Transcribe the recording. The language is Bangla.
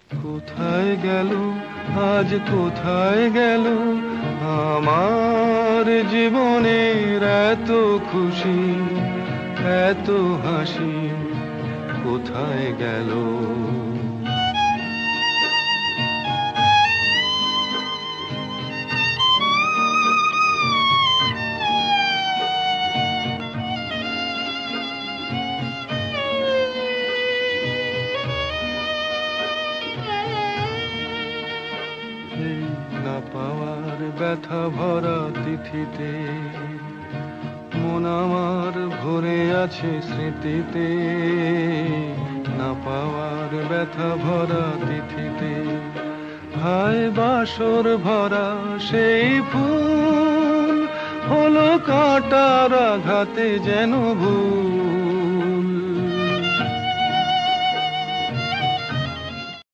কোথায় গেল আজ, কোথায় গেল আমার জীবনের এত খুশি, এত হাসি, কোথায় গেল? এই না পাওয়ার ব্যথা ভরা তিথিতে মন আমার ভরে আছে স্মৃতিতে, না পাওয়ার ব্যথা ভরা তিথিতে হায় বাসর ভরা সেই ফুল হলো কাঁটার আঘাতে যেন ভুল।